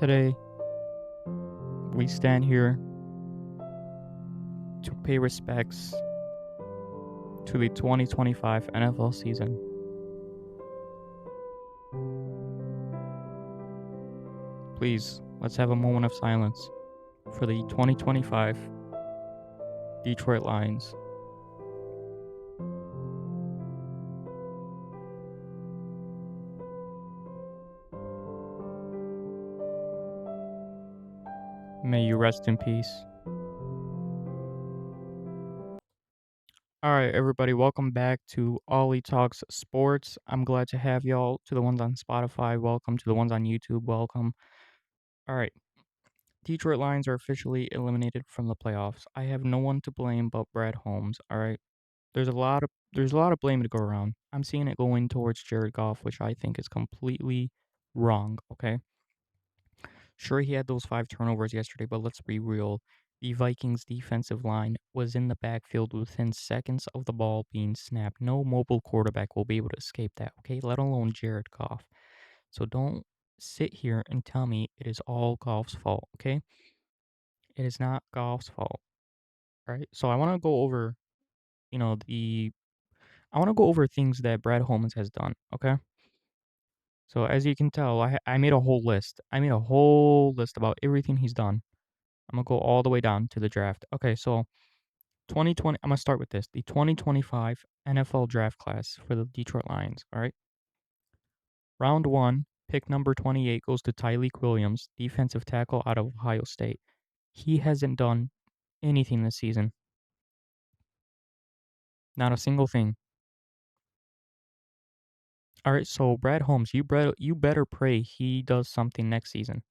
Today, we stand here to pay respects to the 2025 NFL season. Please, let's have a moment of silence for the 2025 Detroit Lions. May you rest in peace. All right, everybody, welcome back to AliTalks Sports. I'm glad to have y'all. To the ones on Spotify, welcome. To the ones on YouTube, welcome. All right, Detroit Lions are officially eliminated from the playoffs. I have no one to blame but Brad Holmes. All right, there's a lot of blame to go around. I'm seeing it going towards Jared Goff, which I think is completely wrong. Okay, sure he had those 5 turnovers yesterday, but let's be real. The Vikings defensive line was in the backfield within seconds of the ball being snapped. No mobile quarterback will be able to escape that, okay? Let alone Jared Goff. So don't sit here and tell me it is all Goff's fault, okay? It is not Goff's fault, right? So I want to go over, you know, the I want to go over things that Brad Holmes has done, okay? So as you can tell, I made a whole list. I made a whole list about everything he's done. I'm gonna go all the way down to the draft. Okay, so 2020. I'm gonna start with this. The 2025 NFL draft class for the Detroit Lions. All right. Round one, pick number 28 goes to Tyleek Williams, defensive tackle out of Ohio State. He hasn't done anything this season. Not a single thing. All right, so Brad Holmes, you better pray he does something next season.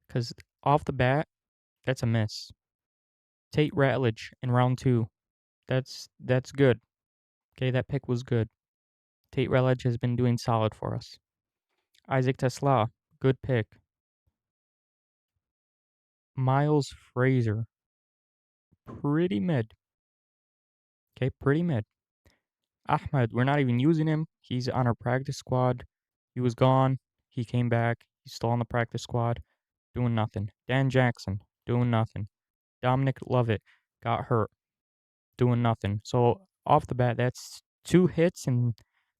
Because off the bat, that's a miss. Tate Ratledge in round two. That's good. Okay, that pick was good. Tate Ratledge has been doing solid for us. Isaac Tesla, good pick. Miles Frazier, pretty mid. Okay, pretty mid. Ahmed, we're not even using him. He's on our practice squad. He was gone. He came back. He's still on the practice squad, doing nothing. Dan Jackson, doing nothing. Dominic Lovett got hurt, doing nothing. So off the bat, that's 2 hits and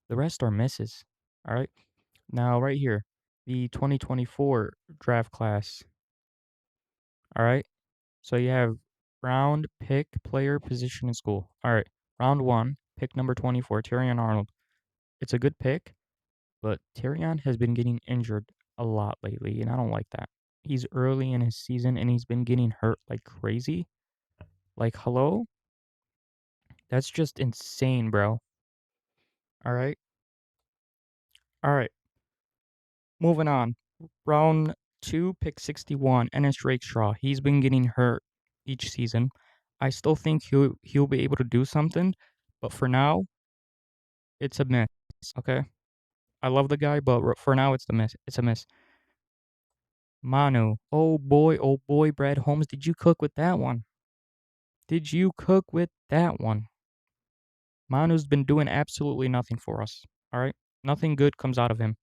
the rest are misses. All right. Now, right here, the 2024 draft class. All right. So you have round, pick, player, position, and school. All right. Round one, pick number 24, Terrion Arnold. It's a good pick, but Terrion has been getting injured a lot lately, and I don't like that. He's early in his season, and he's been getting hurt like crazy. Like, hello? That's just insane, bro. All right. All right. Moving on. Round two, pick 61, Ennis Rakestraw. He's been getting hurt each season. I still think he'll be able to do something, but for now, it's a miss. Okay. I love the guy, but for now, it's the miss. It's a miss. Manu. Oh boy, Brad Holmes. Did you cook with that one? Did you cook with that one? Manu's been doing absolutely nothing for us. All right. Nothing good comes out of him.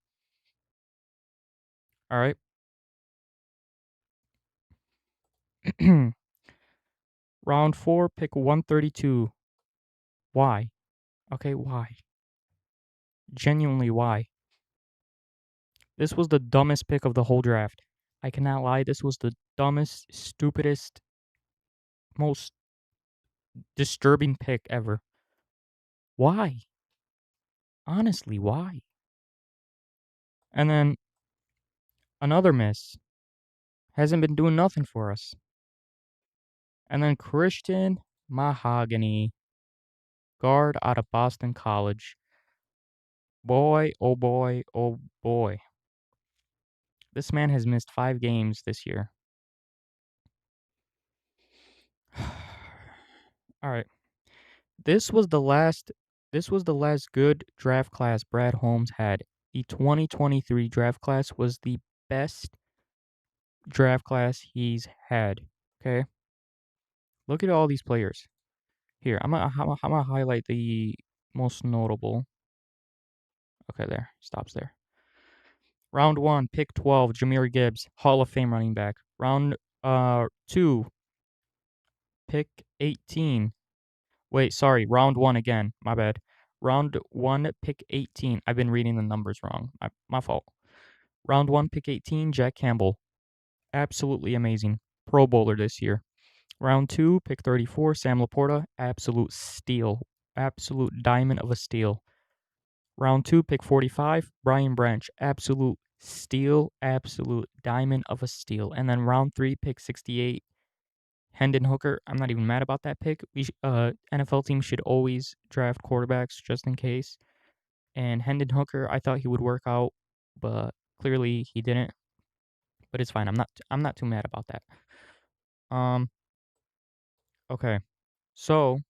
All right. Round four, pick 132. Why? Okay, why? Genuinely, why? This was the dumbest pick of the whole draft. I cannot lie. This was the dumbest, stupidest, most disturbing pick ever. Why? Honestly, why? And then another miss. Hasn't been doing nothing for us. And then Christian Mahogany, guard out of Boston College. Boy, oh boy, oh boy. This man has missed 5 games this year. All right. This was the last good draft class Brad Holmes had. The 2023 draft class was the best draft class he's had. Okay? Look at all these players. Here, I'm gonna highlight the most notable. Okay, there. Stops there. Round 1, pick 12, Jahmyr Gibbs, Hall of Fame running back. Round 2, pick 18. Wait, sorry, round 1 again. My bad. Round 1, pick 18. I've been reading the numbers wrong. My fault. Round 1, pick 18, Jack Campbell. Absolutely amazing. Pro Bowler this year. Round 2, pick 34, Sam Laporta. Absolute steal. Absolute diamond of a steal. Round 2, pick 45, Brian Branch. Absolute steal. Absolute diamond of a steal. And then round 3, pick 68, Hendon Hooker. I'm not even mad about that pick. NFL teams should always draft quarterbacks just in case. And Hendon Hooker, I thought he would work out, but clearly he didn't. But it's fine. I'm not too mad about that. Um okay. So,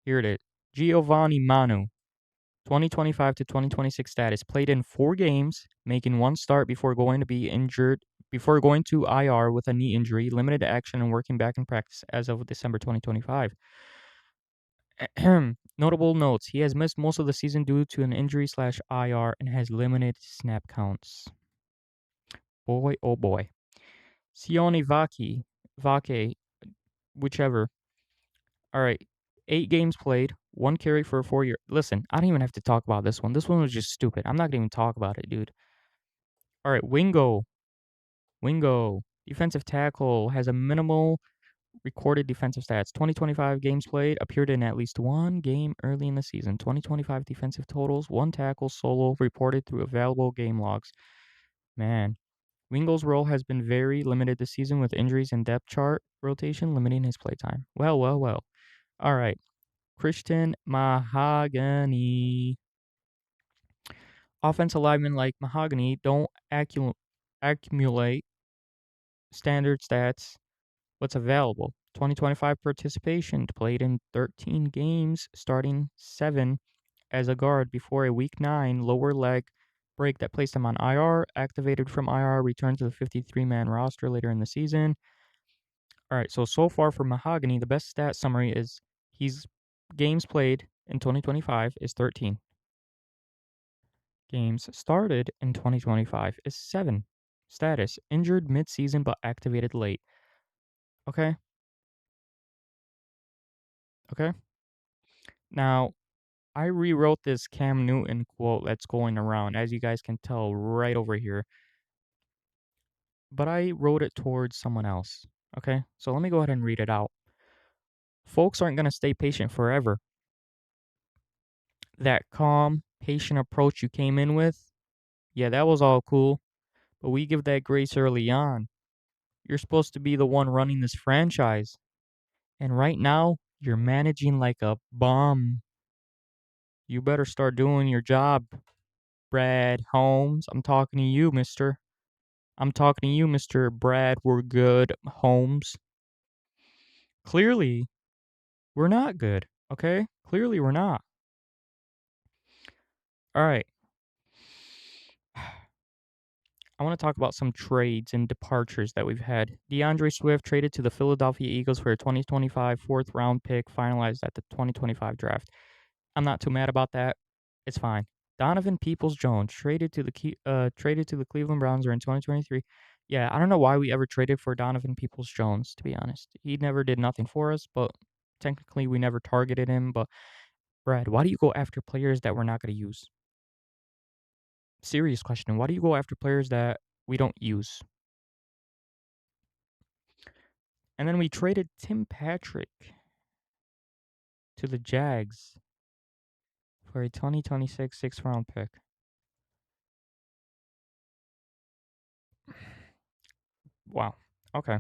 here it is. Giovanni Manu, 2025 to 2026 status. Played in 4 games, making 1 start before going to IR with a knee injury, limited action and working back in practice as of December 2025. Notable notes. He has missed most of the season due to an injury/IR and has limited snap counts. Boy, oh boy. Sione Vake, whichever. All right. 8 games played, 1 carry for a 4-year. Listen, I don't even have to talk about this one. This one was just stupid. I'm not going to even talk about it, dude. All right. Wingo. Defensive tackle has a minimal recorded defensive stats. 2025 games played, appeared in at least 1 game early in the season. 2025 defensive totals, 1 tackle solo reported through available game logs. Man, Wingo's role has been very limited this season with injuries and depth chart rotation limiting his playtime. Well. All right. Christian Mahogany. Offensive linemen like Mahogany don't accumulate standard stats. What's available? 2025 participation, played in 13 games, starting 7 as a guard before a week 9 lower leg break that placed him on IR, activated from IR, returned to the 53-man roster later in the season. All right, so far for Mahogany, the best stat summary is he's games played in 2025 is 13. Games started in 2025 is 7. Status, injured mid-season but activated late. Okay? Okay? Now, I rewrote this Cam Newton quote that's going around, as you guys can tell right over here, but I wrote it towards someone else. Okay? So let me go ahead and read it out. Folks aren't going to stay patient forever. That calm, patient approach you came in with, yeah, that was all cool, but we give that grace early on. You're supposed to be the one running this franchise. And right now, you're managing like a bum. You better start doing your job, Brad Holmes. I'm talking to you, mister. I'm talking to you, Mr. Brad. We're good, Holmes. Clearly, we're not good, okay? Clearly, we're not. All right. I want to talk about some trades and departures that we've had. DeAndre Swift traded to the Philadelphia Eagles for a 2025 fourth round pick finalized at the 2025 draft. I'm not too mad about that. It's fine. Donovan Peoples-Jones traded to the Cleveland Browns during 2023. Yeah, I don't know why we ever traded for Donovan Peoples-Jones, to be honest. He never did nothing for us, but technically we never targeted him. But Brad, why do you go after players that we're not going to use? Serious question. Why do you go after players that we don't use? And then we traded Tim Patrick to the Jags for a 2026 sixth round pick. Wow. Okay.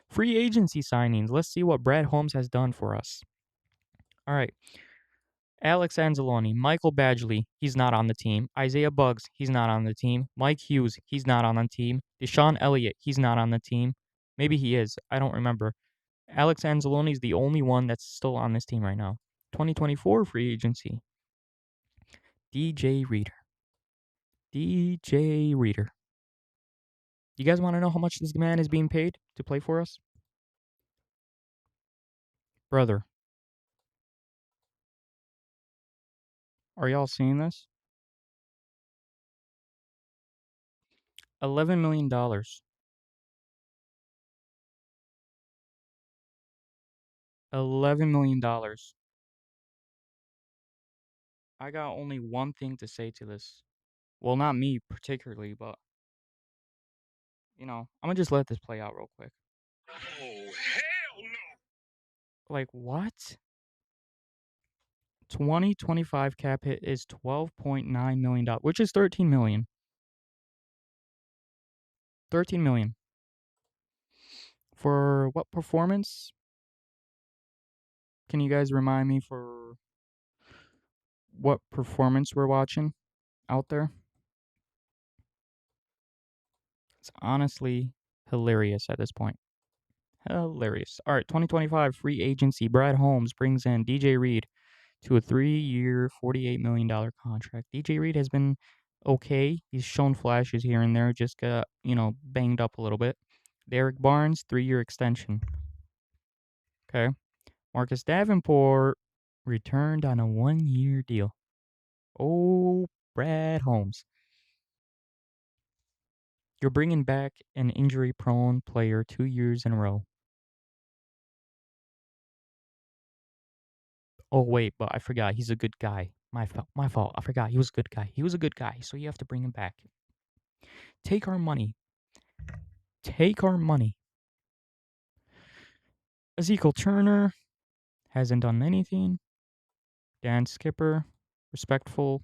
Free agency signings. Let's see what Brad Holmes has done for us. All right. Alex Anzalone, Michael Badgley, he's not on the team. Isaiah Buggs, he's not on the team. Mike Hughes, he's not on the team. Deshaun Elliott, he's not on the team. Maybe he is. I don't remember. Alex Anzalone is the only one that's still on this team right now. 2024 free agency. DJ Reader. DJ Reader. You guys want to know how much this man is being paid to play for us? Brother, are y'all seeing this? $11 million. $11 million. I got only one thing to say to this. Well, not me particularly, but I'm gonna just let this play out real quick. Oh, hell no! Like what? 2025 cap hit is $12.9 million, which is 13 million. 13 million. For what performance? Can you guys remind me for what performance we're watching out there? It's honestly hilarious at this point. Hilarious. All right, 2025 free agency. Brad Holmes brings in DJ Reed to a 3-year, $48 million contract. DJ Reed has been okay. He's shown flashes here and there, just got, banged up a little bit. Derek Barnes, 3-year extension. Okay. Marcus Davenport returned on a 1-year deal. Oh, Brad Holmes. You're bringing back an injury-prone player 2 years in a row. Oh, wait, but I forgot. He's a good guy. My fault. My fault. I forgot. He was a good guy. He was a good guy, so you have to bring him back. Take our money. Take our money. Ezekiel Turner hasn't done anything. Dan Skipper, respectable.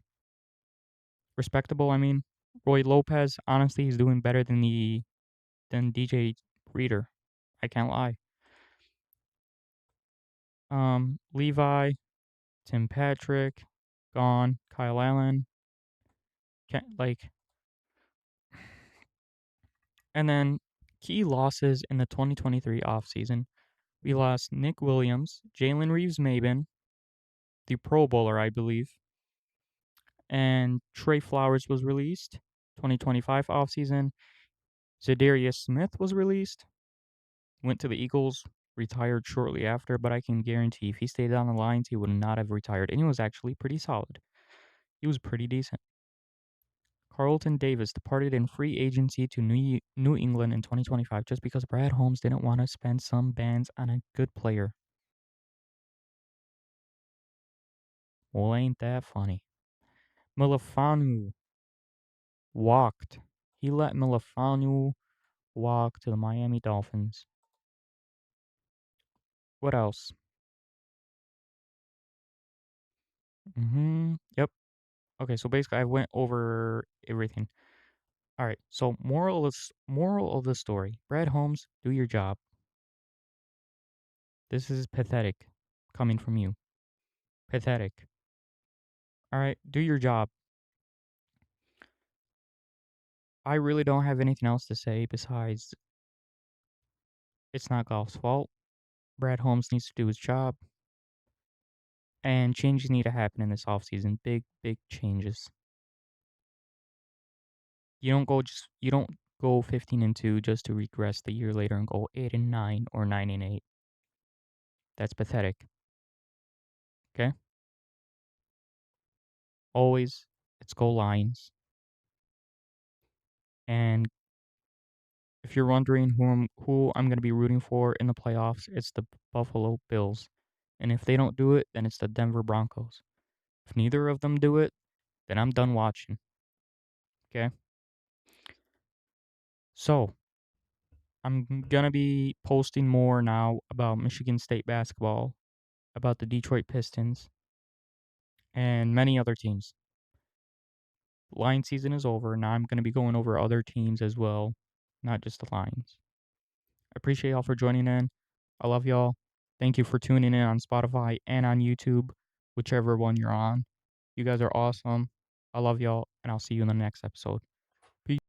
I mean, Roy Lopez. Honestly, he's doing better than DJ Reader. I can't lie. Levi, Tim Patrick, gone. Kyle Allen. And then key losses in the 2023 offseason. We lost Nick Williams, Jalen Reeves-Maybin, the Pro Bowler, I believe, and Trey Flowers was released. 2025 offseason. Zadarius Smith was released, went to the Eagles, retired shortly after, but I can guarantee if he stayed on the Lions, he would not have retired, and he was actually pretty solid. He was pretty decent. Carlton Davis departed in free agency to New England in 2025 just because Brad Holmes didn't want to spend some bands on a good player. Well, ain't that funny? Milifanu walked. He let Milifanu walk to the Miami Dolphins. What else? Yep. Okay, so basically I went over everything. All right, so moral of the story. Brad Holmes, do your job. This is pathetic coming from you. Pathetic. All right, do your job. I really don't have anything else to say besides it's not golf's fault. Brad Holmes needs to do his job. And changes need to happen in this offseason. Big, big changes. You don't go 15-2 just to regress the year later and go 8-9 or 9-8. That's pathetic. Okay? Always it's go Lions. And if you're wondering who I'm going to be rooting for in the playoffs, it's the Buffalo Bills. And if they don't do it, then it's the Denver Broncos. If neither of them do it, then I'm done watching. Okay? So, I'm going to be posting more now about Michigan State basketball, about the Detroit Pistons, and many other teams. Lion season is over. Now I'm going to be going over other teams as well, not just the Lions. I appreciate y'all for joining in. I love y'all. Thank you for tuning in on Spotify and on YouTube, whichever one you're on. You guys are awesome. I love y'all, and I'll see you in the next episode. Peace.